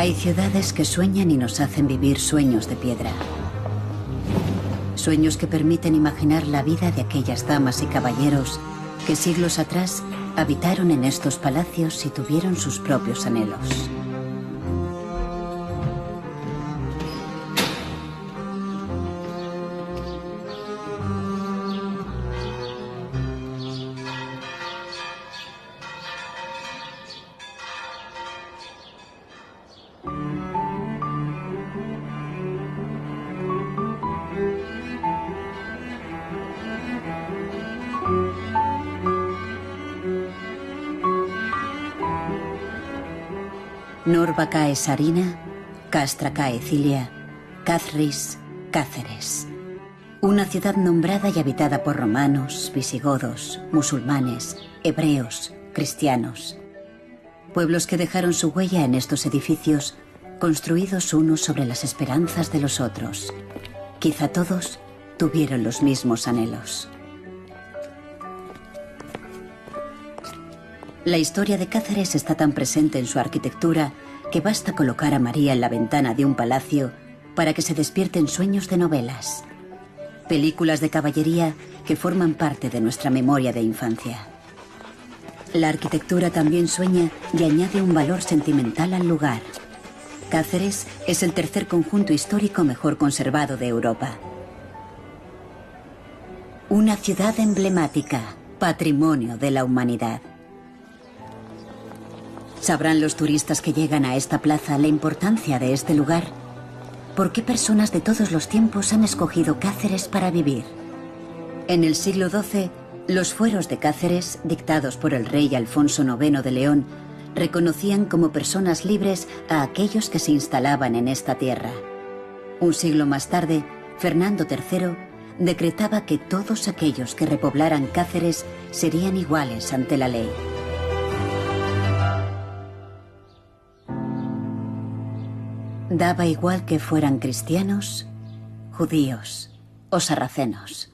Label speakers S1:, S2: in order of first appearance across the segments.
S1: Hay ciudades que sueñan y nos hacen vivir sueños de piedra. Sueños que permiten imaginar la vida de aquellas damas y caballeros que siglos atrás habitaron en estos palacios y tuvieron sus propios anhelos. Norba cae Sarina, Castra cae Cilia, Cáceres, Cáceres. Una ciudad nombrada y habitada por romanos, visigodos, musulmanes, hebreos, cristianos. Pueblos que dejaron su huella en estos edificios, construidos unos sobre las esperanzas de los otros. Quizá todos tuvieron los mismos anhelos. La historia de Cáceres está tan presente en su arquitectura que basta colocar a María en la ventana de un palacio para que se despierten sueños de novelas. Películas de caballería que forman parte de nuestra memoria de infancia. La arquitectura también sueña y añade un valor sentimental al lugar. Cáceres es el tercer conjunto histórico mejor conservado de Europa. Una ciudad emblemática, patrimonio de la humanidad. ¿Sabrán los turistas que llegan a esta plaza la importancia de este lugar? ¿Por qué personas de todos los tiempos han escogido Cáceres para vivir? En el siglo XII, los fueros de Cáceres, dictados por el rey Alfonso IX de León, reconocían como personas libres a aquellos que se instalaban en esta tierra. Un siglo más tarde, Fernando III decretaba que todos aquellos que repoblaran Cáceres serían iguales ante la ley. Daba igual que fueran cristianos, judíos o sarracenos.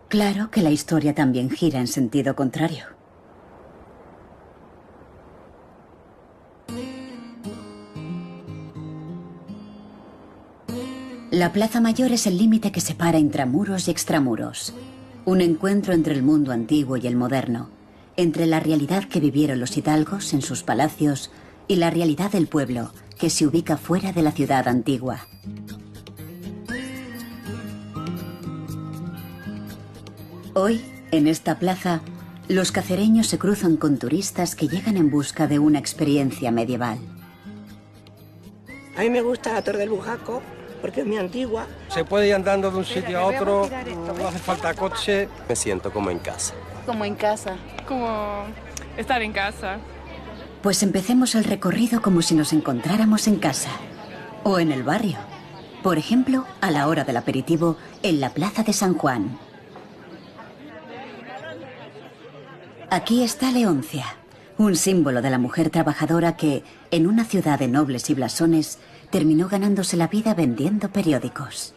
S1: Claro que la historia también gira en sentido contrario. La Plaza Mayor es el límite que separa intramuros y extramuros. Un encuentro entre el mundo antiguo y el moderno. Entre la realidad que vivieron los hidalgos en sus palacios y la realidad del pueblo, que se ubica fuera de la ciudad antigua. Hoy, en esta plaza, los cacereños se cruzan con turistas que llegan en busca de una experiencia medieval.
S2: A mí me gusta la Torre del Bujaco, porque es muy antigua.
S3: Se puede ir andando de un sitio a otro, no hace falta coche.
S4: Me siento como en casa.
S5: Como en casa.
S6: Como estar en casa.
S1: Pues empecemos el recorrido como si nos encontráramos en casa. O en el barrio. Por ejemplo, a la hora del aperitivo, en la Plaza de San Juan. Aquí está Leoncia, un símbolo de la mujer trabajadora que, en una ciudad de nobles y blasones, terminó ganándose la vida vendiendo periódicos.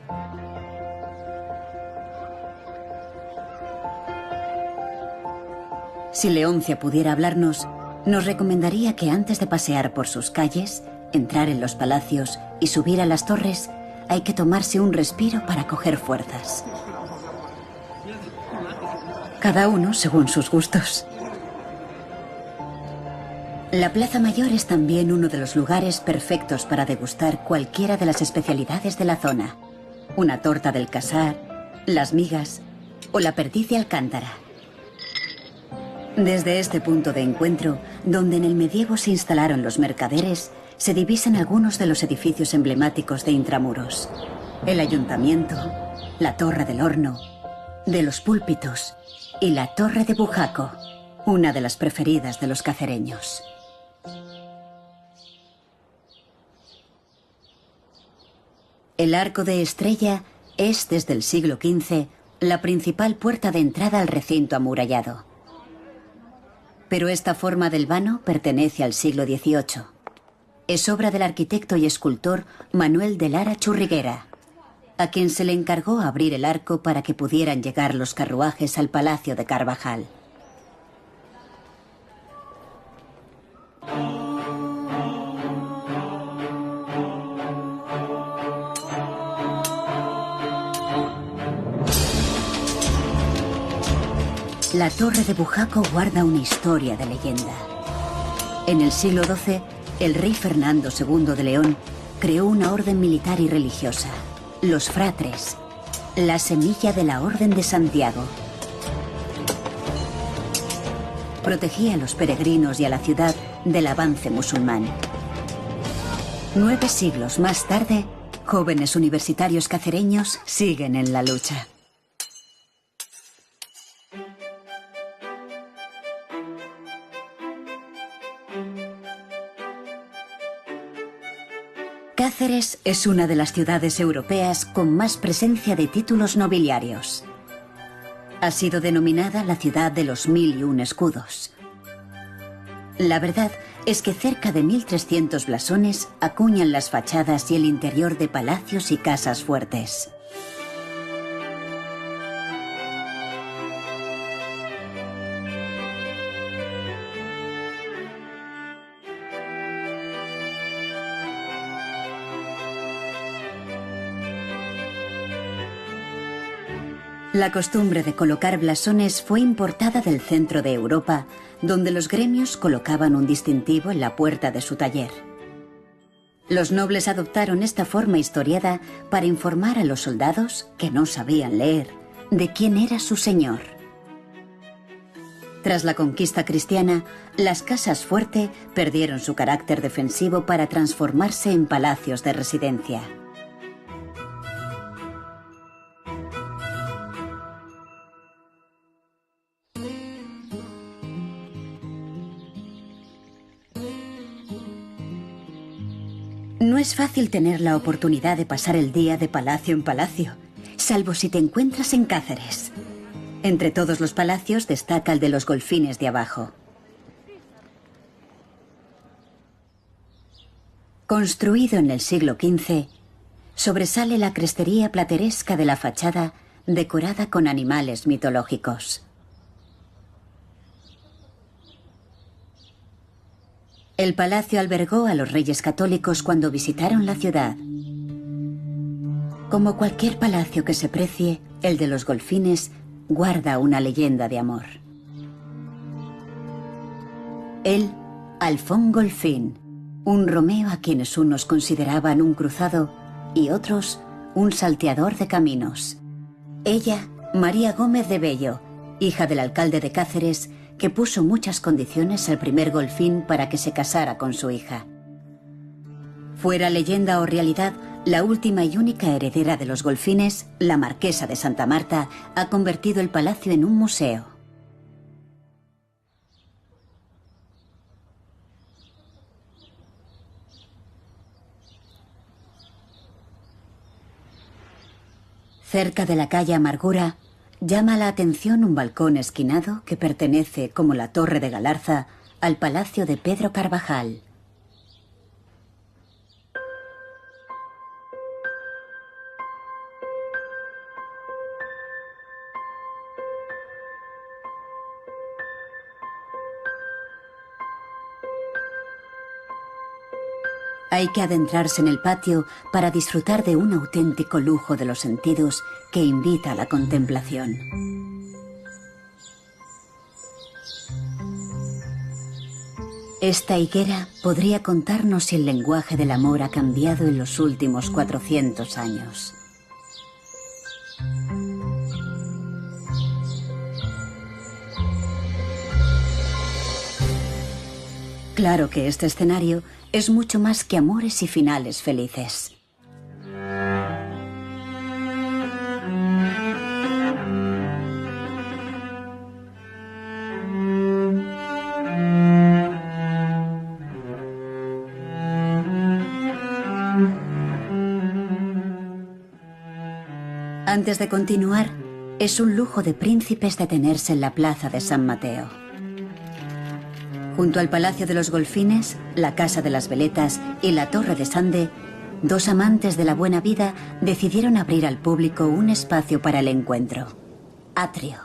S1: Si Leoncia pudiera hablarnos, nos recomendaría que antes de pasear por sus calles, entrar en los palacios y subir a las torres, hay que tomarse un respiro para coger fuerzas. Cada uno según sus gustos. La Plaza Mayor es también uno de los lugares perfectos para degustar cualquiera de las especialidades de la zona. Una torta del Casar, las migas o la perdiz de Alcántara. Desde este punto de encuentro, donde en el medievo se instalaron los mercaderes, se divisan algunos de los edificios emblemáticos de Intramuros. El Ayuntamiento, la Torre del Horno, de los Púlpitos y la Torre de Bujaco, una de las preferidas de los cacereños. El Arco de Estrella es, desde el siglo XV, la principal puerta de entrada al recinto amurallado. Pero esta forma del vano pertenece al siglo XVIII. Es obra del arquitecto y escultor Manuel de Lara Churriguera, a quien se le encargó abrir el arco para que pudieran llegar los carruajes al Palacio de Carvajal. La torre de Bujaco guarda una historia de leyenda. En el siglo XII, el rey Fernando II de León creó una orden militar y religiosa, los fratres, la semilla de la Orden de Santiago. Protegía a los peregrinos y a la ciudad del avance musulmán. 9 siglos más tarde, jóvenes universitarios cacereños siguen en la lucha. Cáceres es una de las ciudades europeas con más presencia de títulos nobiliarios. Ha sido denominada la ciudad de los 1001 escudos. La verdad es que cerca de 1300 blasones acuñan las fachadas y el interior de palacios y casas fuertes. La costumbre de colocar blasones fue importada del centro de Europa, donde los gremios colocaban un distintivo en la puerta de su taller. Los nobles adoptaron esta forma historiada para informar a los soldados, que no sabían leer, de quién era su señor. Tras la conquista cristiana, las casas fuerte perdieron su carácter defensivo para transformarse en palacios de residencia. No es fácil tener la oportunidad de pasar el día de palacio en palacio, salvo si te encuentras en Cáceres. Entre todos los palacios destaca el de los Golfines de abajo. Construido en el siglo XV, sobresale la crestería plateresca de la fachada decorada con animales mitológicos. El palacio albergó a los reyes católicos cuando visitaron la ciudad. Como cualquier palacio que se precie, el de los Golfines guarda una leyenda de amor. Él, Alfón Golfín, un Romeo a quienes unos consideraban un cruzado y otros un salteador de caminos. Ella, María Gómez de Bello, hija del alcalde de Cáceres, que puso muchas condiciones al primer Golfín para que se casara con su hija. Fuera leyenda o realidad, la última y única heredera de los Golfines, la marquesa de Santa Marta, ha convertido el palacio en un museo. Cerca de la calle Amargura, llama la atención un balcón esquinado que pertenece, como la Torre de Galarza, al palacio de Pedro Carvajal. Hay que adentrarse en el patio para disfrutar de un auténtico lujo de los sentidos que invita a la contemplación. Esta higuera podría contarnos si el lenguaje del amor ha cambiado en los últimos 400 años. Claro que este escenario es mucho más que amores y finales felices. Antes de continuar, es un lujo de príncipes detenerse en la plaza de San Mateo. Junto al Palacio de los Golfines, la Casa de las Veletas y la Torre de Sande, dos amantes de la buena vida decidieron abrir al público un espacio para el encuentro: atrio.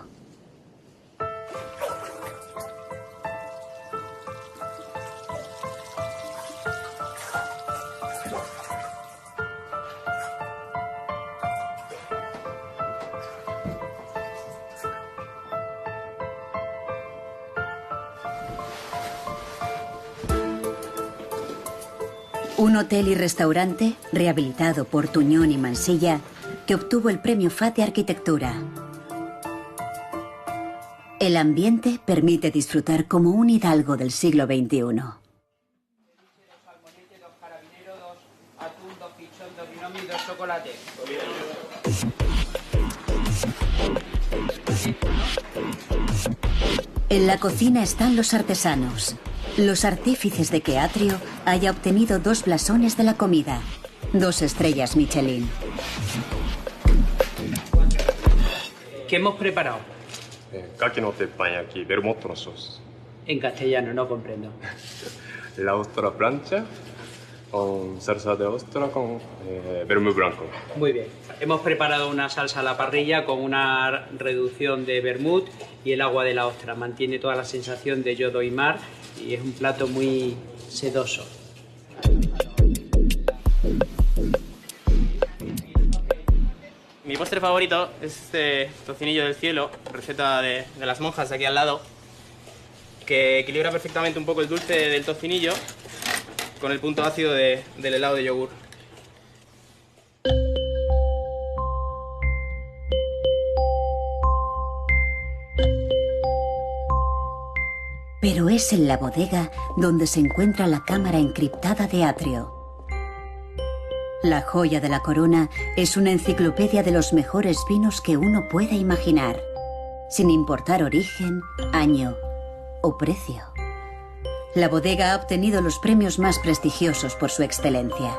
S1: Un hotel y restaurante rehabilitado por Tuñón y Mansilla que obtuvo el premio FAD de Arquitectura. El ambiente permite disfrutar como un hidalgo del siglo XXI. En la cocina están los artesanos, los artífices de que Atrio haya obtenido 2 blasones de la comida, 2 estrellas Michelin.
S4: ¿Qué hemos preparado?
S5: Kaki no teppanyaki, bermotto no sauce.
S4: En castellano, no comprendo.
S5: La ostra plancha con salsa de ostra con vermut blanco.
S4: Muy bien. Hemos preparado una salsa a la parrilla con una reducción de vermut y el agua de la ostra. Mantiene toda la sensación de yodo y mar y es un plato muy sedoso.
S7: Mi postre favorito es este tocinillo del cielo, receta de las monjas de aquí al lado, que equilibra perfectamente un poco el dulce del tocinillo con el punto ácido del helado de yogur.
S1: Pero es en la bodega donde se encuentra la cámara encriptada de Atrio. La joya de la corona es una enciclopedia de los mejores vinos que uno pueda imaginar, sin importar origen, año o precio. La bodega ha obtenido los premios más prestigiosos por su excelencia.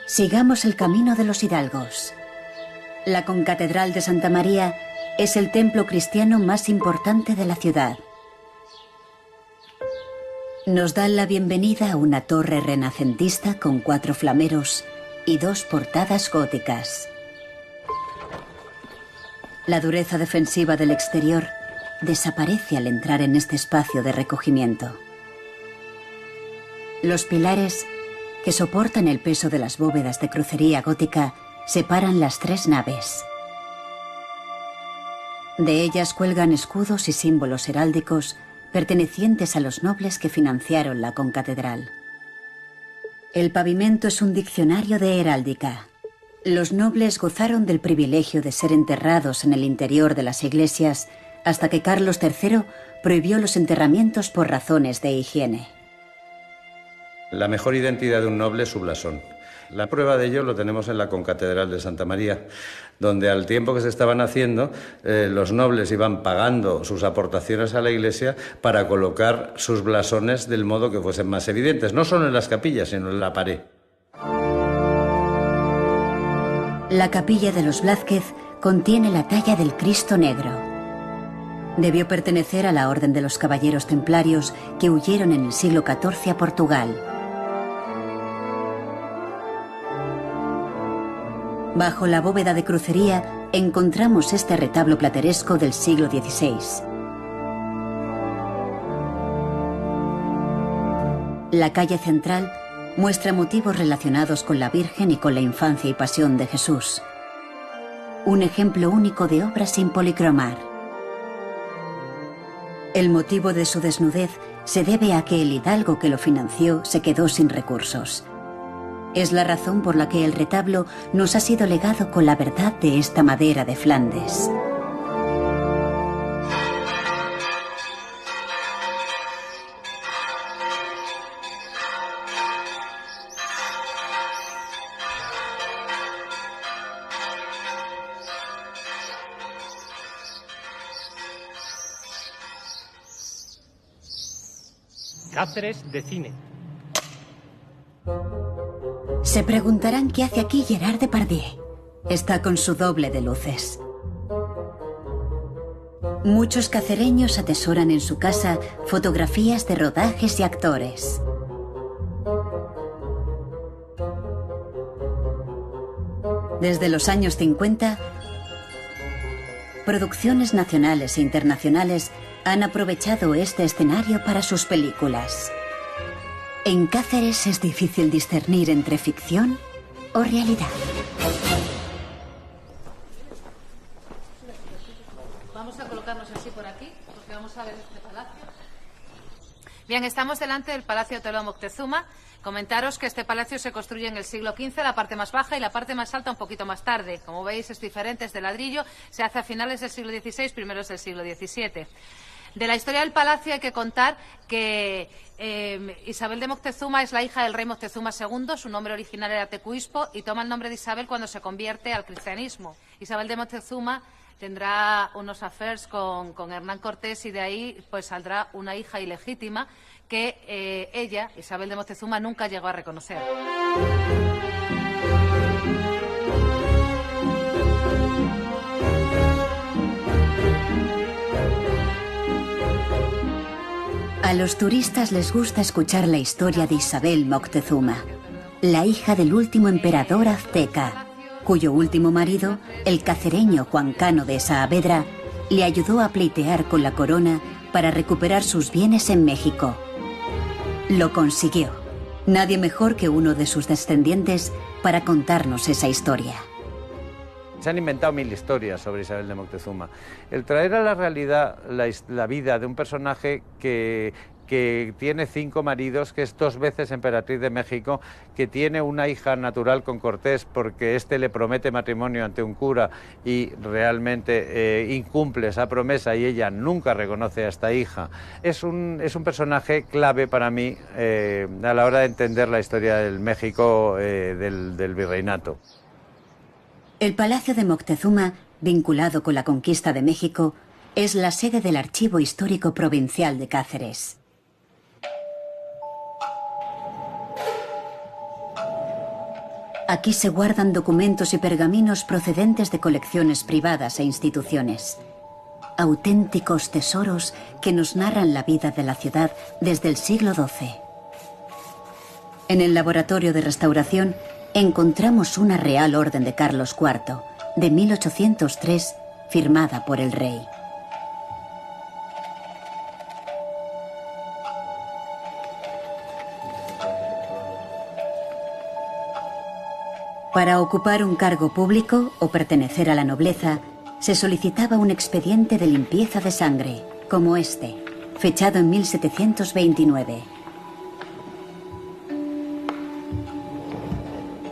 S1: Sigamos el camino de los hidalgos. La concatedral de Santa María es el templo cristiano más importante de la ciudad. Nos dan la bienvenida a una torre renacentista con 4 flameros y 2 portadas góticas. La dureza defensiva del exterior desaparece al entrar en este espacio de recogimiento. Los pilares que soportan el peso de las bóvedas de crucería gótica separan las 3 naves. De ellas cuelgan escudos y símbolos heráldicos pertenecientes a los nobles que financiaron la concatedral. El pavimento es un diccionario de heráldica. Los nobles gozaron del privilegio de ser enterrados en el interior de las iglesias hasta que Carlos III prohibió los enterramientos por razones de higiene.
S8: La mejor identidad de un noble es su blasón. La prueba de ello lo tenemos en la concatedral de Santa María, donde al tiempo que se estaban haciendo, los nobles iban pagando sus aportaciones a la iglesia para colocar sus blasones del modo que fuesen más evidentes, no solo en las capillas, sino en la pared.
S1: La capilla de los Blázquez contiene la talla del Cristo Negro. Debió pertenecer a la Orden de los Caballeros Templarios que huyeron en el siglo XIV a Portugal. Bajo la bóveda de crucería encontramos este retablo plateresco del siglo XVI. La calle central muestra motivos relacionados con la Virgen y con la infancia y pasión de Jesús. Un ejemplo único de obra sin policromar. El motivo de su desnudez se debe a que el hidalgo que lo financió se quedó sin recursos. Es la razón por la que el retablo nos ha sido legado con la verdad de esta madera de Flandes.
S3: Cáceres de cine.
S1: Se preguntarán qué hace aquí Gerard Depardieu. Está con su doble de luces. Muchos cacereños atesoran en su casa fotografías de rodajes y actores. Desde los años 50, producciones nacionales e internacionales han aprovechado este escenario para sus películas. En Cáceres es difícil discernir entre ficción o realidad.
S9: Vamos a colocarnos así por aquí, porque vamos a ver este palacio. Bien, estamos delante del Palacio de Toledo Moctezuma. Comentaros que este palacio se construye en el siglo XV, la parte más baja y la parte más alta un poquito más tarde. Como veis, es diferente, es de ladrillo, se hace a finales del siglo XVI, primeros del siglo XVII. De la historia del palacio hay que contar que Isabel de Moctezuma es la hija del rey Moctezuma II, su nombre original era Tecuispo y toma el nombre de Isabel cuando se convierte al cristianismo. Isabel de Moctezuma tendrá unos affairs con Hernán Cortés y de ahí pues saldrá una hija ilegítima que ella, Isabel de Moctezuma, nunca llegó a reconocer.
S1: A los turistas les gusta escuchar la historia de Isabel Moctezuma, la hija del último emperador azteca, cuyo último marido, el cacereño Juan Cano de Saavedra, le ayudó a pleitear con la corona para recuperar sus bienes en México. Lo consiguió. Nadie mejor que uno de sus descendientes para contarnos esa historia.
S8: Se han inventado 1000 historias sobre Isabel de Moctezuma. El traer a la realidad la vida de un personaje que tiene 5 maridos, que es 2 veces emperatriz de México, que tiene una hija natural con Cortés porque éste le promete matrimonio ante un cura y realmente incumple esa promesa y ella nunca reconoce a esta hija. Es un personaje clave para mí a la hora de entender la historia del México del virreinato.
S1: El Palacio de Moctezuma, vinculado con la conquista de México, es la sede del Archivo Histórico Provincial de Cáceres. Aquí se guardan documentos y pergaminos procedentes de colecciones privadas e instituciones. Auténticos tesoros que nos narran la vida de la ciudad desde el siglo XII. En el laboratorio de restauración encontramos una Real Orden de Carlos IV, de 1803, firmada por el rey. Para ocupar un cargo público o pertenecer a la nobleza, se solicitaba un expediente de limpieza de sangre, como este, fechado en 1729.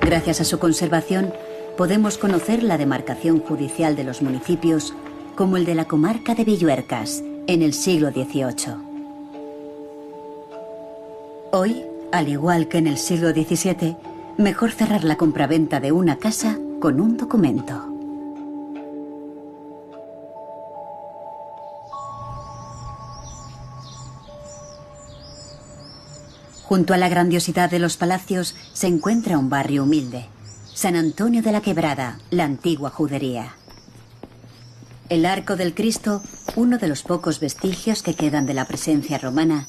S1: Gracias a su conservación, podemos conocer la demarcación judicial de los municipios, como el de la comarca de Villuercas, en el siglo XVIII. Hoy, al igual que en el siglo XVII, mejor cerrar la compraventa de una casa con un documento. Junto a la grandiosidad de los palacios se encuentra un barrio humilde, San Antonio de la Quebrada, la antigua judería. El Arco del Cristo, uno de los pocos vestigios que quedan de la presencia romana,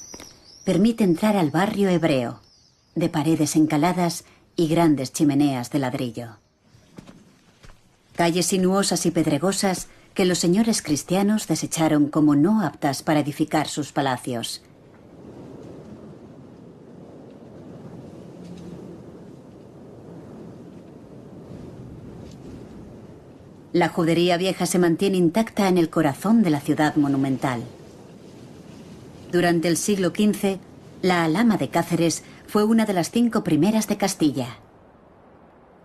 S1: permite entrar al barrio hebreo, de paredes encaladas y grandes chimeneas de ladrillo. Calles sinuosas y pedregosas que los señores cristianos desecharon como no aptas para edificar sus palacios. La judería vieja se mantiene intacta en el corazón de la ciudad monumental. Durante el siglo XV, la Alhama de Cáceres fue una de las 5 primeras de Castilla.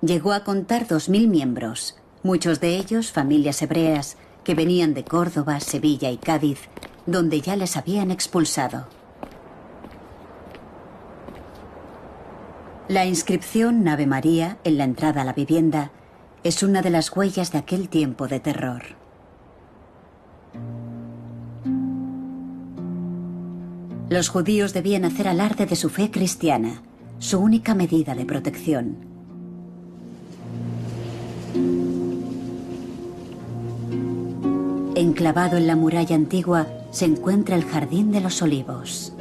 S1: Llegó a contar 2000 miembros, muchos de ellos familias hebreas que venían de Córdoba, Sevilla y Cádiz, donde ya les habían expulsado. La inscripción Ave María en la entrada a la vivienda es una de las huellas de aquel tiempo de terror. Los judíos debían hacer alarde de su fe cristiana, su única medida de protección. Enclavado en la muralla antigua se encuentra el Jardín de los Olivos.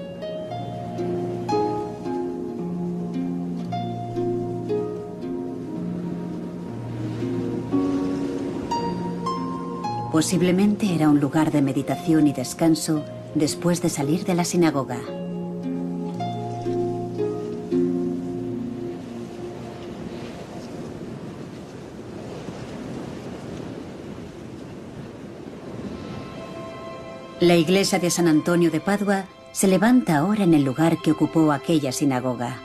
S1: Posiblemente era un lugar de meditación y descanso después de salir de la sinagoga. La iglesia de San Antonio de Padua se levanta ahora en el lugar que ocupó aquella sinagoga.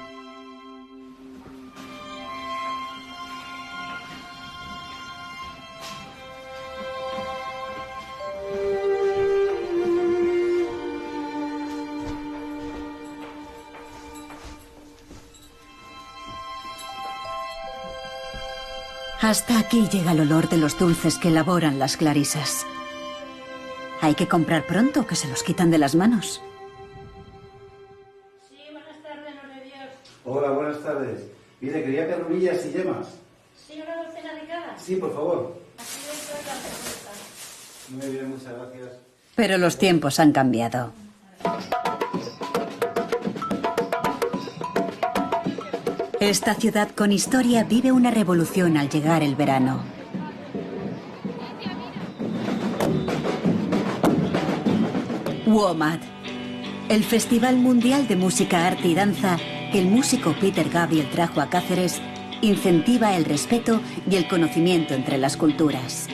S1: Hasta aquí llega el olor de los dulces que elaboran las clarisas. Hay que comprar pronto, que se los quitan de las manos.
S10: Sí, buenas tardes, Lore Dios.
S11: Hola, buenas tardes. Mire, quería perrunillas y yemas.
S10: Sí, una docena de cada.
S11: Sí, por favor.
S10: Así dentro de la cerveza.
S11: Muy bien, muchas gracias.
S1: Pero los tiempos han cambiado. Esta ciudad con historia vive una revolución al llegar el verano. WOMAD, el Festival Mundial de Música, Arte y Danza que el músico Peter Gabriel trajo a Cáceres, incentiva el respeto y el conocimiento entre las culturas.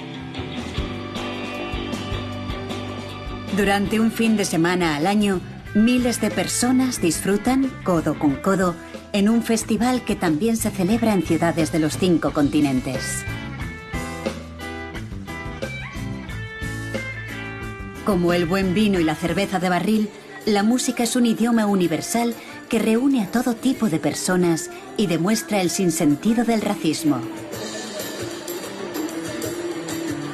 S1: Durante un fin de semana al año, miles de personas disfrutan, codo con codo, en un festival que también se celebra en ciudades de los 5 continentes. Como el buen vino y la cerveza de barril, la música es un idioma universal que reúne a todo tipo de personas y demuestra el sinsentido del racismo.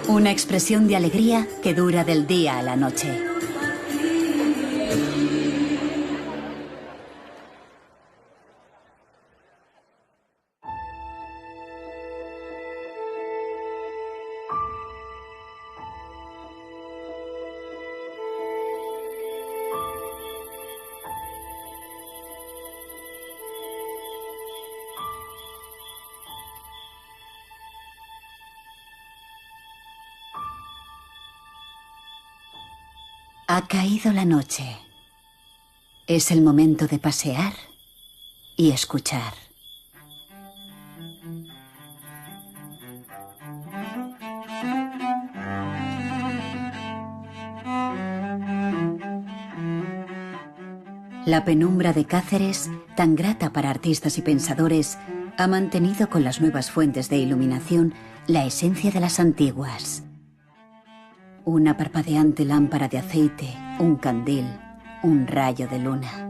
S1: Una expresión de alegría que dura del día a la noche. Ha caído la noche. Es el momento de pasear y escuchar. La penumbra de Cáceres, tan grata para artistas y pensadores, ha mantenido con las nuevas fuentes de iluminación la esencia de las antiguas. Una parpadeante lámpara de aceite, un candil, un rayo de luna.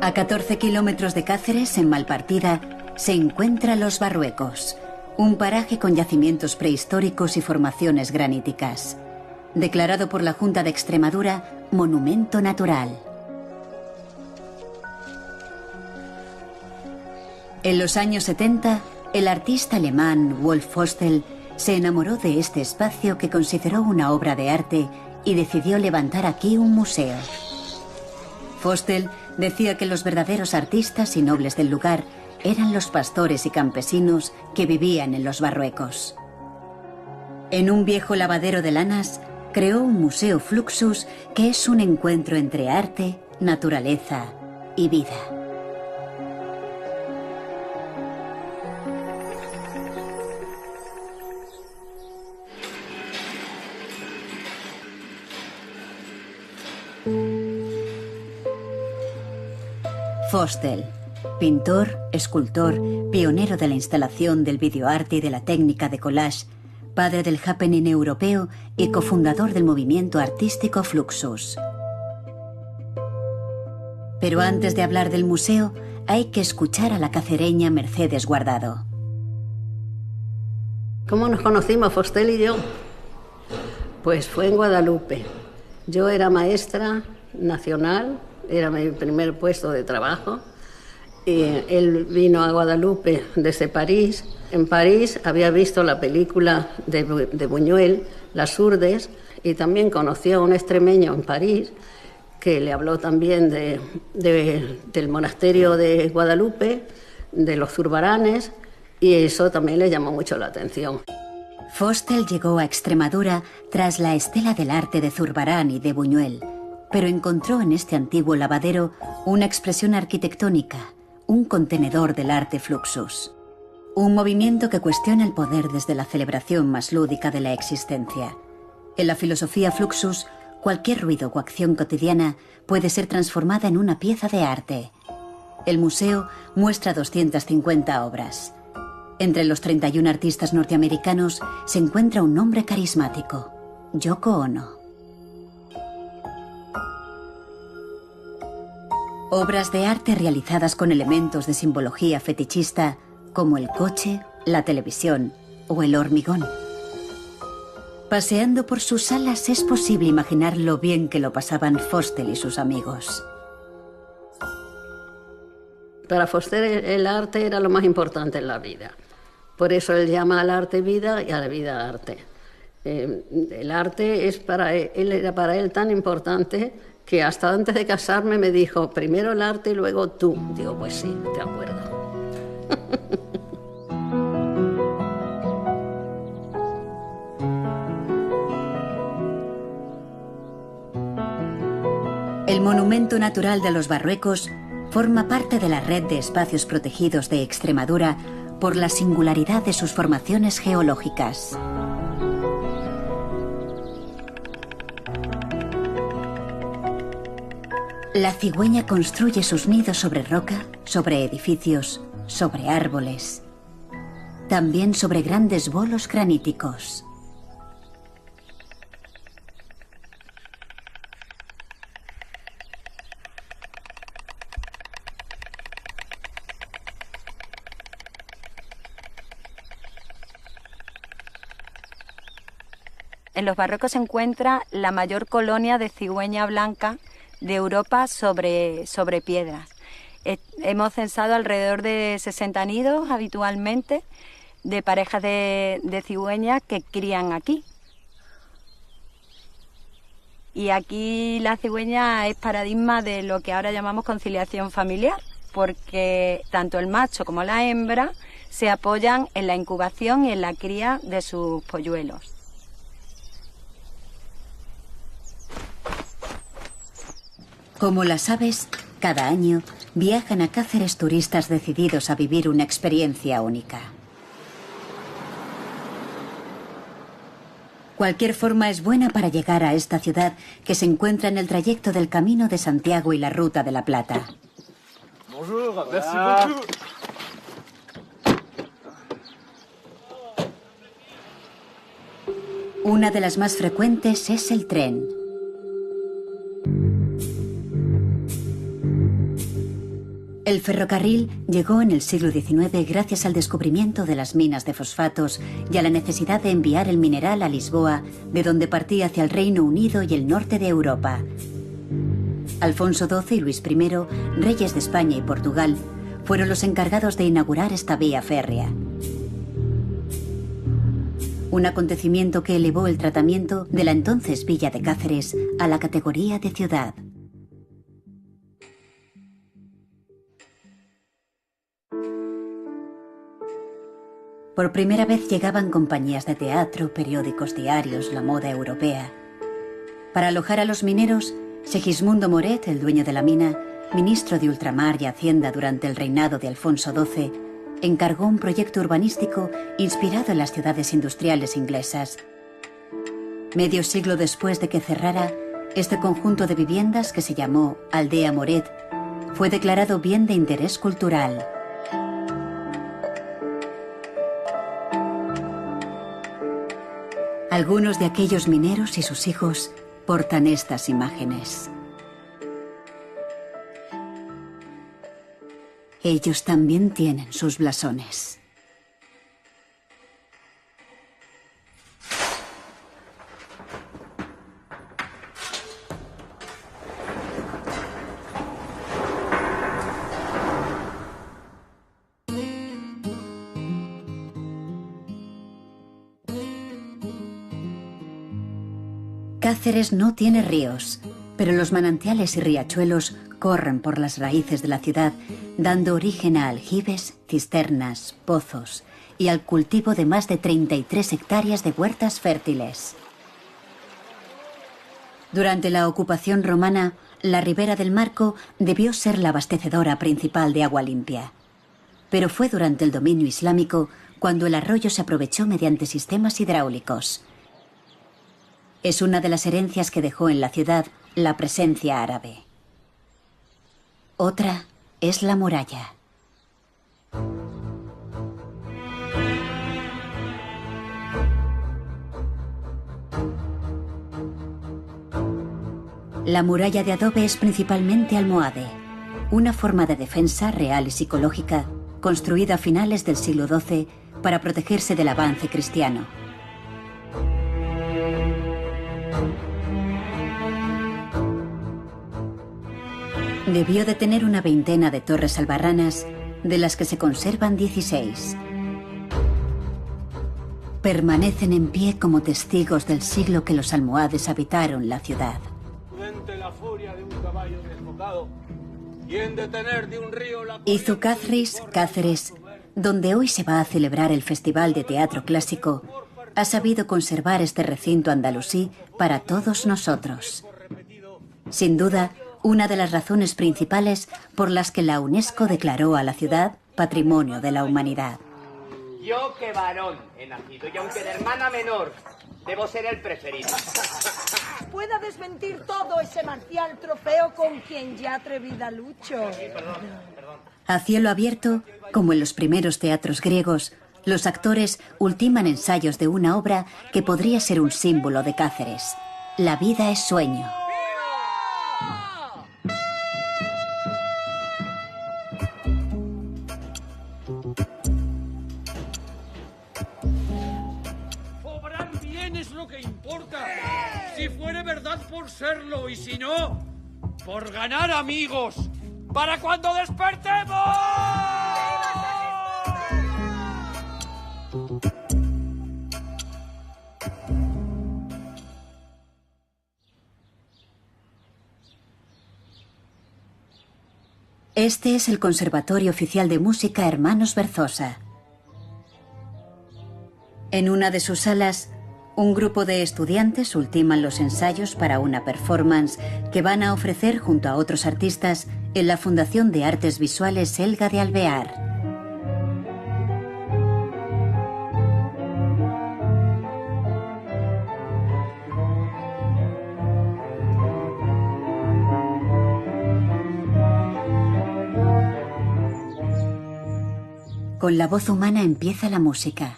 S1: A 14 kilómetros de Cáceres, en Malpartida, se encuentra Los Barruecos, un paraje con yacimientos prehistóricos y formaciones graníticas. Declarado por la Junta de Extremadura Monumento Natural. En los años 70, el artista alemán Wolf Fostel se enamoró de este espacio que consideró una obra de arte y decidió levantar aquí un museo. Fostel decía que los verdaderos artistas y nobles del lugar eran los pastores y campesinos que vivían en Los Barruecos. En un viejo lavadero de lanas, creó un museo Fluxus que es un encuentro entre arte, naturaleza y vida. Fostel, pintor, escultor, pionero de la instalación del videoarte y de la técnica de collage, padre del happening europeo y cofundador del movimiento artístico Fluxus. Pero antes de hablar del museo, hay que escuchar a la cacereña Mercedes Guardado.
S12: ¿Cómo nos conocimos, Fostel y yo? Pues fue en Guadalupe. Yo era maestra nacional, era mi primer puesto de trabajo, Él vino a Guadalupe desde París. En París había visto la película de Buñuel, Las Urdes, y también conoció a un extremeño en París que le habló también del monasterio de Guadalupe, de los Zurbaranes, y eso también le llamó mucho la atención.
S1: Fostel llegó a Extremadura tras la estela del arte de Zurbarán y de Buñuel, pero encontró en este antiguo lavadero una expresión arquitectónica, un contenedor del arte Fluxus. Un movimiento que cuestiona el poder desde la celebración más lúdica de la existencia. En la filosofía Fluxus, cualquier ruido o acción cotidiana puede ser transformada en una pieza de arte. El museo muestra 250 obras. Entre los 31 artistas norteamericanos se encuentra un nombre carismático, Yoko Ono. Obras de arte realizadas con elementos de simbología fetichista como el coche, la televisión o el hormigón. Paseando por sus salas es posible imaginar lo bien que lo pasaban Fostel y sus amigos.
S12: Para Fostel el arte era lo más importante en la vida. Por eso él llama al arte vida y a la vida arte. El arte era para él tan importante que hasta antes de casarme me dijo, primero el arte y luego tú. Digo, pues sí, de acuerdo.
S1: El monumento natural de los Barruecos forma parte de la red de espacios protegidos de Extremadura por la singularidad de sus formaciones geológicas. La cigüeña construye sus nidos sobre roca, sobre edificios, sobre árboles, también sobre grandes bolos graníticos.
S13: En los Barruecos se encuentra la mayor colonia de cigüeña blanca de Europa sobre piedras. Hemos censado alrededor de 60 nidos habitualmente de parejas de cigüeñas que crían aquí. Y aquí la cigüeña es paradigma de lo que ahora llamamos conciliación familiar, porque tanto el macho como la hembra se apoyan en la incubación y en la cría de sus polluelos.
S1: Como las aves, cada año viajan a Cáceres turistas decididos a vivir una experiencia única. Cualquier forma es buena para llegar a esta ciudad que se encuentra en el trayecto del Camino de Santiago y la Ruta de la Plata.
S3: Bonjour, merci beaucoup.
S1: Una de las más frecuentes es el tren. El ferrocarril llegó en el siglo XIX gracias al descubrimiento de las minas de fosfatos y a la necesidad de enviar el mineral a Lisboa, de donde partía hacia el Reino Unido y el norte de Europa. Alfonso XII y Luis I, reyes de España y Portugal, fueron los encargados de inaugurar esta vía férrea. Un acontecimiento que elevó el tratamiento de la entonces villa de Cáceres a la categoría de ciudad. Por primera vez llegaban compañías de teatro, periódicos diarios, la moda europea. Para alojar a los mineros, Segismundo Moret, el dueño de la mina, ministro de Ultramar y Hacienda durante el reinado de Alfonso XII, encargó un proyecto urbanístico inspirado en las ciudades industriales inglesas. Medio siglo después de que cerrara, este conjunto de viviendas, que se llamó Aldea Moret, fue declarado bien de interés cultural. Algunos de aquellos mineros y sus hijos portan estas imágenes. Ellos también tienen sus blasones. Cáceres no tiene ríos, pero los manantiales y riachuelos corren por las raíces de la ciudad, dando origen a aljibes, cisternas, pozos y al cultivo de más de 33 hectáreas de huertas fértiles. Durante la ocupación romana, la ribera del Marco debió ser la abastecedora principal de agua limpia. Pero fue durante el dominio islámico cuando el arroyo se aprovechó mediante sistemas hidráulicos. Es una de las herencias que dejó en la ciudad la presencia árabe. Otra es la muralla. La muralla de adobe es principalmente almohade, una forma de defensa real y psicológica construida a finales del siglo XII para protegerse del avance cristiano. Debió de tener una veintena de torres albarranas, de las que se conservan 16. Permanecen en pie como testigos del siglo que los almohades habitaron la ciudad. Izucazris, Cáceres, donde hoy se va a celebrar el Festival de Teatro Clásico, ha sabido conservar este recinto andalusí para todos nosotros. Sin duda, una de las razones principales por las que la UNESCO declaró a la ciudad Patrimonio de la Humanidad.
S14: Yo que varón he nacido, y aunque de hermana menor, debo ser el preferido.
S15: Pueda desmentir todo ese marcial trofeo con quien ya atrevida lucho.
S1: A cielo abierto, como en los primeros teatros griegos, los actores ultiman ensayos de una obra que podría ser un símbolo de Cáceres. La vida es sueño.
S3: Si fuere verdad, por serlo, y si no, por ganar amigos para cuando despertemos.
S1: Este es el Conservatorio Oficial de Música Hermanos Berzosa. En una de sus salas, un grupo de estudiantes ultiman los ensayos para una performance que van a ofrecer junto a otros artistas en la Fundación de Artes Visuales Elga de Alvear. Con la voz humana empieza la música.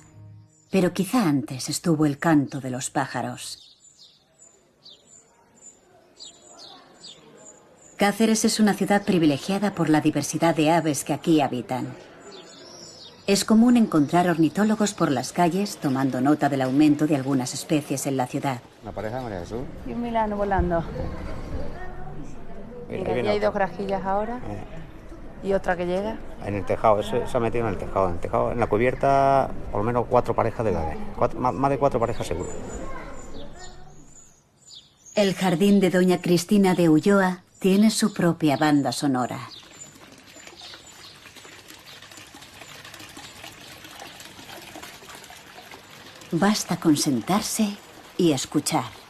S1: Pero quizá antes estuvo el canto de los pájaros. Cáceres es una ciudad privilegiada por la diversidad de aves que aquí habitan. Es común encontrar ornitólogos por las calles tomando nota del aumento de algunas especies en la ciudad.
S16: Una pareja, María Jesús.
S17: Y un milano volando. Mira, aquí hay dos grajillas ahora. ¿Y otra que llega?
S16: En el tejado, eso se ha metido en el tejado. En la cubierta, por lo menos 4 parejas de ave. Más de 4 parejas seguro.
S1: El jardín de Doña Cristina de Ulloa tiene su propia banda sonora. Basta con sentarse y escuchar.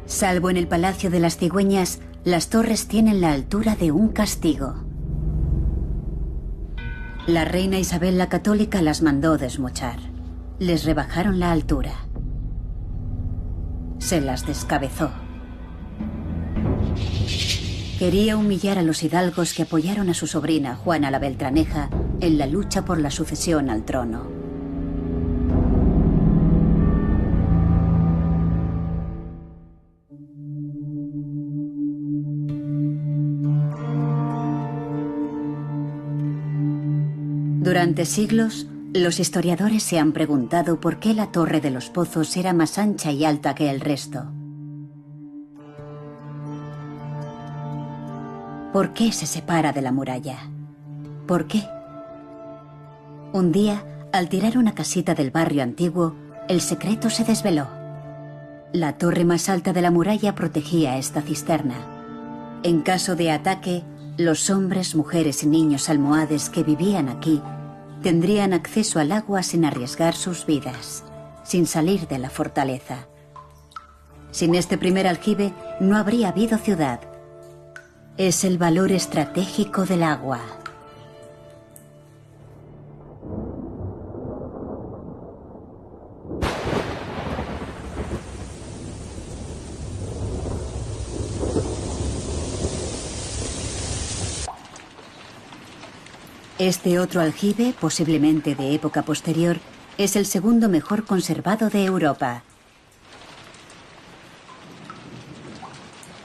S1: Salvo en el Palacio de las Cigüeñas, las torres tienen la altura de un castigo. La reina Isabel la Católica las mandó desmochar. Les rebajaron la altura. Se las descabezó. Quería humillar a los hidalgos que apoyaron a su sobrina Juana la Beltraneja en la lucha por la sucesión al trono. Durante siglos, Los historiadores se han preguntado por qué la Torre de los Pozos era más ancha y alta que el resto. ¿Por qué se separa de la muralla? ¿Por qué? Un día, al tirar una casita del barrio antiguo, el secreto se desveló. La torre más alta de la muralla protegía esta cisterna. En caso de ataque, los hombres, mujeres y niños almohades que vivían aquí tendrían acceso al agua sin arriesgar sus vidas, sin salir de la fortaleza. Sin este primer aljibe no habría habido ciudad. Es el valor estratégico del agua. Este otro aljibe, posiblemente de época posterior, es el segundo mejor conservado de Europa.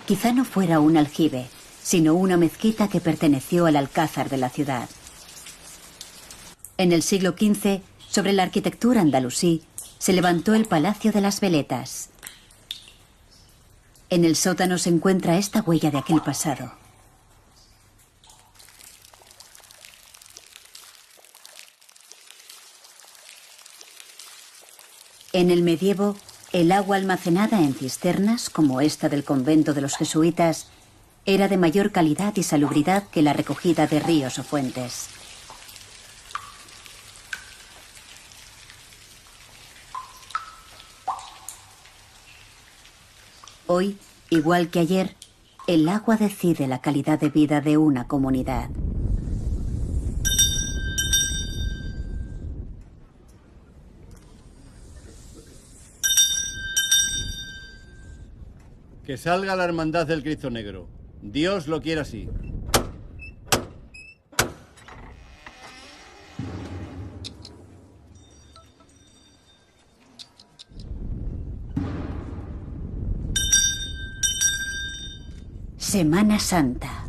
S1: Quizá no fuera un aljibe, sino una mezquita que perteneció al alcázar de la ciudad. En el siglo XV, sobre la arquitectura andalusí, se levantó el Palacio de las Veletas. En el sótano se encuentra esta huella de aquel pasado. En el medievo, el agua almacenada en cisternas, como esta del convento de los jesuitas, era de mayor calidad y salubridad que la recogida de ríos o fuentes. Hoy, igual que ayer, el agua decide la calidad de vida de una comunidad.
S18: Que salga la hermandad del Cristo Negro. Dios lo quiere así.
S1: Semana Santa.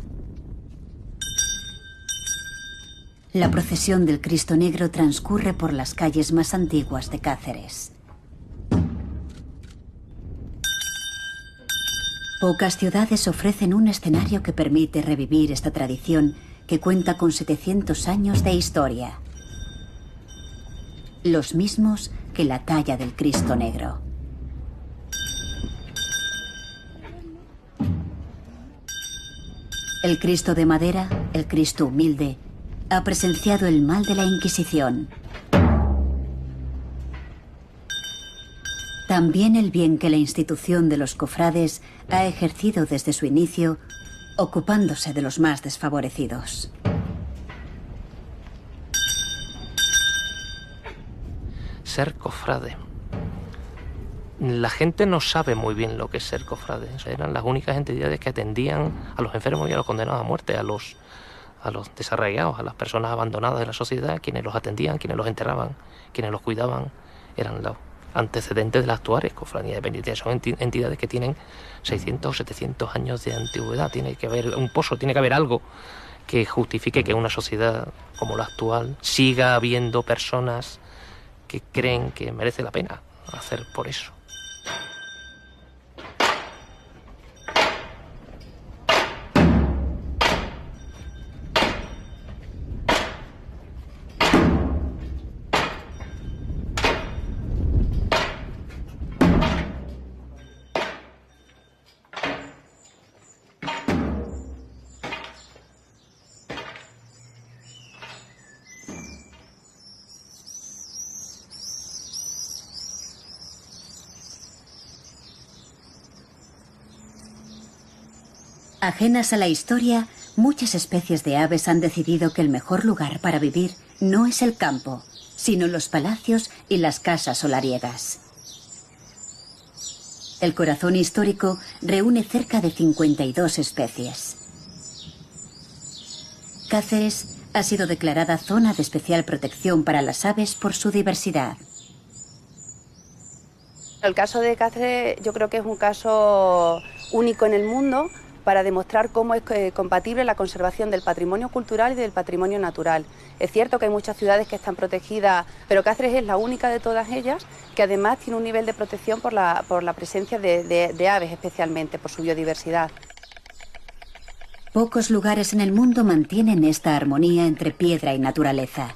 S1: La procesión del Cristo Negro transcurre por las calles más antiguas de Cáceres. Pocas ciudades ofrecen un escenario que permite revivir esta tradición que cuenta con 700 años de historia. Los mismos que la talla del Cristo Negro. El Cristo de madera, el Cristo humilde, ha presenciado el mal de la Inquisición. También el bien que la institución de los cofrades ha ejercido desde su inicio, ocupándose de los más desfavorecidos.
S19: Ser cofrade. La gente no sabe muy bien lo que es ser cofrade. Eran las únicas entidades que atendían a los enfermos y a los condenados a muerte, a los desarraigados, a las personas abandonadas de la sociedad, quienes los atendían, quienes los enterraban, quienes los cuidaban, eran los antecedentes de las actuales cofradías de penitencia. Son entidades que tienen 600 o 700 años de antigüedad. Tiene que haber un pozo, tiene que haber algo que justifique que una sociedad como la actual siga habiendo personas que creen que merece la pena hacer por eso.
S1: Ajenas a la historia, muchas especies de aves han decidido que el mejor lugar para vivir no es el campo, sino los palacios y las casas solariegas. El corazón histórico reúne cerca de 52 especies. Cáceres ha sido declarada zona de especial protección para las aves por su diversidad.
S20: El caso de Cáceres yo creo que es un caso único en el mundo,
S17: para demostrar cómo es compatible la conservación del patrimonio cultural y del patrimonio natural. Es cierto que hay muchas ciudades que están protegidas, pero Cáceres es la única de todas ellas que además tiene un nivel de protección por la presencia de aves, especialmente por su biodiversidad.
S1: Pocos lugares en el mundo mantienen esta armonía entre piedra y naturaleza.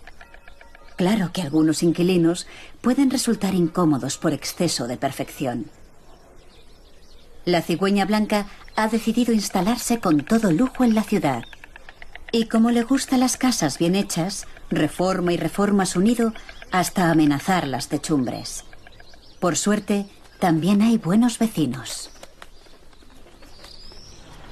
S1: Claro que algunos inquilinos pueden resultar incómodos por exceso de perfección. La cigüeña blanca ha decidido instalarse con todo lujo en la ciudad. Y como le gustan las casas bien hechas, reforma y reforma su nido hasta amenazar las techumbres. Por suerte, también hay buenos vecinos.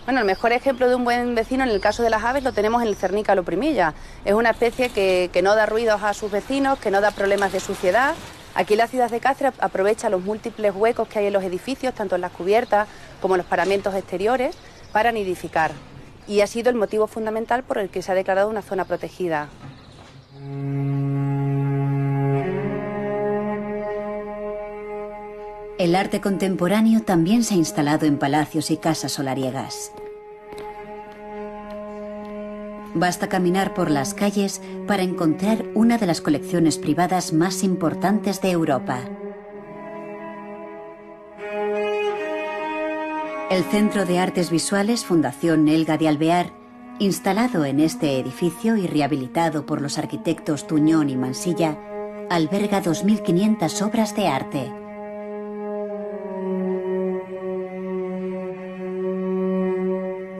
S17: Bueno, el mejor ejemplo de un buen vecino en el caso de las aves lo tenemos en el cernícalo primilla. Es una especie que no da ruidos a sus vecinos, que no da problemas de suciedad. Aquí la ciudad de Cáceres aprovecha los múltiples huecos que hay en los edificios, tanto en las cubiertas como en los paramentos exteriores, para nidificar. Y ha sido el motivo fundamental por el que se ha declarado una zona protegida.
S1: El arte contemporáneo también se ha instalado en palacios y casas solariegas. Basta caminar por las calles para encontrar una de las colecciones privadas más importantes de Europa. El Centro de Artes Visuales Fundación Elga de Alvear, instalado en este edificio y rehabilitado por los arquitectos Tuñón y Mansilla, alberga 2.500 obras de arte.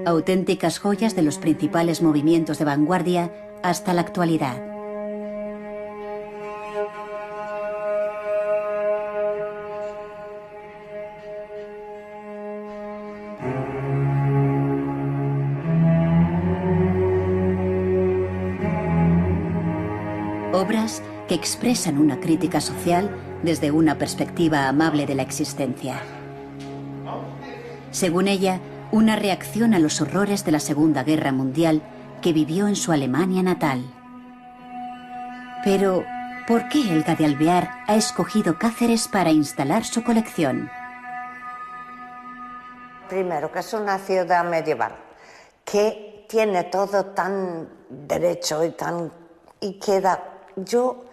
S1: Auténticas joyas de los principales movimientos de vanguardia hasta la actualidad. Obras que expresan una crítica social desde una perspectiva amable de la existencia. Según ella, una reacción a los horrores de la Segunda Guerra Mundial que vivió en su Alemania natal. Pero, ¿por qué Elga de Alvear ha escogido Cáceres para instalar su colección?
S20: Primero, que es una ciudad medieval, que tiene todo tan derecho y queda... Yo,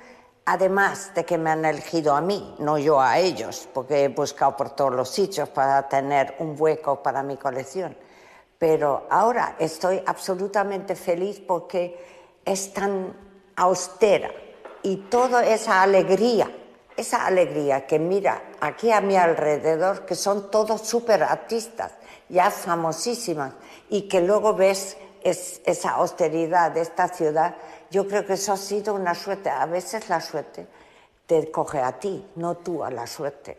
S20: además de que me han elegido a mí, no yo a ellos, porque he buscado por todos los sitios para tener un hueco para mi colección, pero ahora estoy absolutamente feliz porque es tan austera y toda esa alegría que mira aquí a mi alrededor, que son todos súper artistas, ya famosísimas, y que luego ves esa austeridad de esta ciudad. Yo creo que eso ha sido una suerte. A veces la suerte te coge a ti, no tú a la suerte.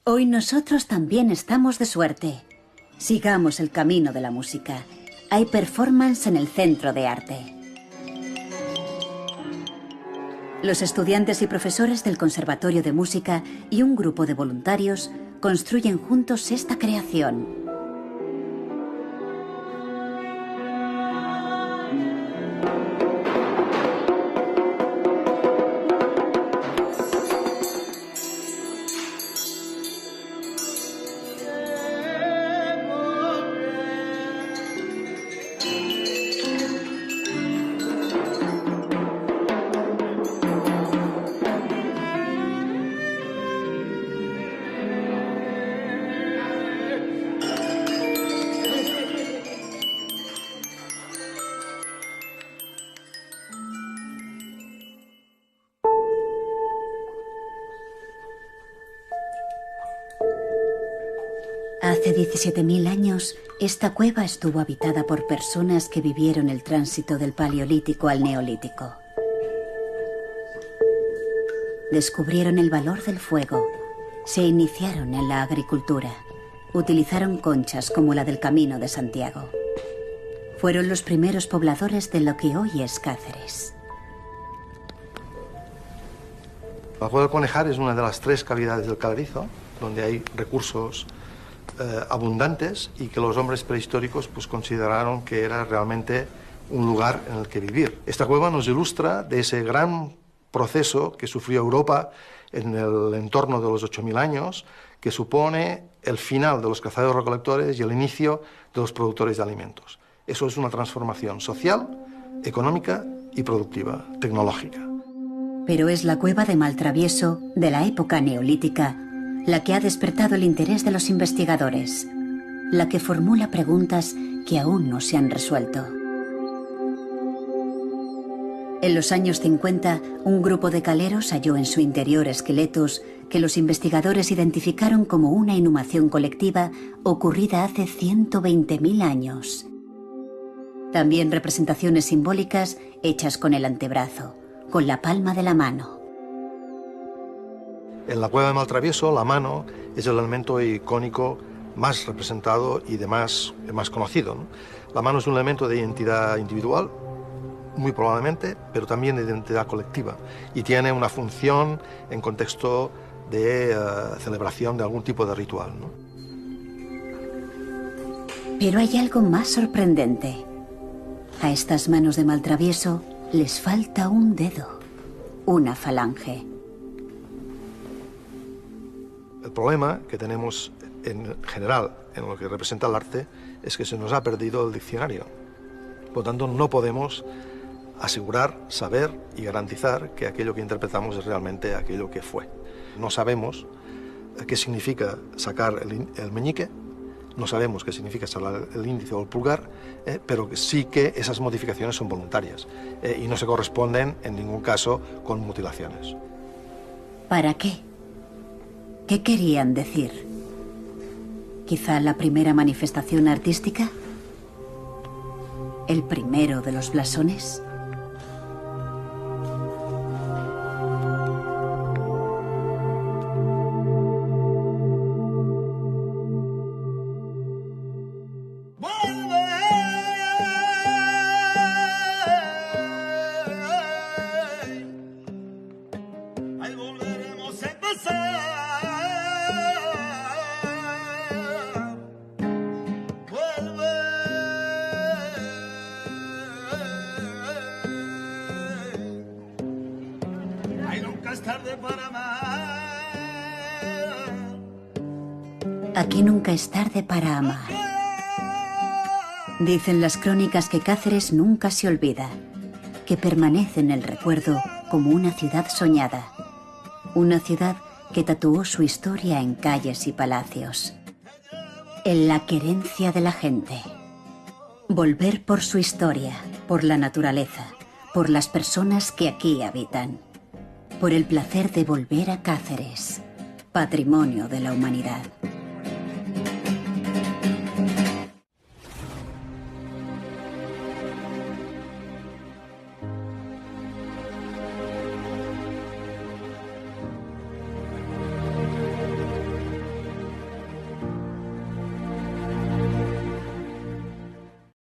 S1: Hoy nosotros también estamos de suerte. Sigamos el camino de la música. Hay performance en el Centro de Arte. Los estudiantes y profesores del Conservatorio de Música y un grupo de voluntarios construyen juntos esta creación. Hace 17.000 años, esta cueva estuvo habitada por personas que vivieron el tránsito del Paleolítico al Neolítico. Descubrieron el valor del fuego, se iniciaron en la agricultura, utilizaron conchas como la del Camino de Santiago. Fueron los primeros pobladores de lo que hoy es Cáceres.
S21: La cueva del Conejar es una de las 3 cavidades del Calarizo, donde hay recursos abundantes y que los hombres prehistóricos pues consideraron que era realmente un lugar en el que vivir. Esta cueva nos ilustra de ese gran proceso que sufrió Europa en el entorno de los 8.000 años, que supone el final de los cazadores-recolectores y el inicio de los productores de alimentos. Eso es una transformación social, económica y productiva, tecnológica.
S1: Pero es la cueva de Maltravieso, de la época neolítica, la que ha despertado el interés de los investigadores, la que formula preguntas que aún no se han resuelto. En los años 50, un grupo de caleros halló en su interior esqueletos que los investigadores identificaron como una inhumación colectiva ocurrida hace 120.000 años. También representaciones simbólicas hechas con el antebrazo, con la palma de la mano.
S21: En la cueva de Maltravieso, la mano es el elemento icónico más representado y más conocido, ¿no? La mano es un elemento de identidad individual, muy probablemente, pero también de identidad colectiva, y tiene una función en contexto de celebración de algún tipo de ritual, ¿no?
S1: Pero hay algo más sorprendente. A estas manos de Maltravieso les falta un dedo, una falange.
S21: El problema que tenemos en general en lo que representa el arte es que se nos ha perdido el diccionario. Por lo tanto, no podemos asegurar, saber y garantizar que aquello que interpretamos es realmente aquello que fue. No sabemos qué significa sacar el meñique, no sabemos qué significa sacar el índice o el pulgar, pero sí que esas modificaciones son voluntarias y no se corresponden en ningún caso con mutilaciones.
S1: ¿Para qué? ¿Qué querían decir? ¿Quizá la primera manifestación artística? ¿El primero de los blasones? Aquí nunca es tarde para amar. Dicen las crónicas que Cáceres nunca se olvida, que permanece en el recuerdo como una ciudad soñada, una ciudad que tatuó su historia en calles y palacios, en la querencia de la gente. Volver por su historia, por la naturaleza, por las personas que aquí habitan, por el placer de volver a Cáceres, patrimonio de la humanidad.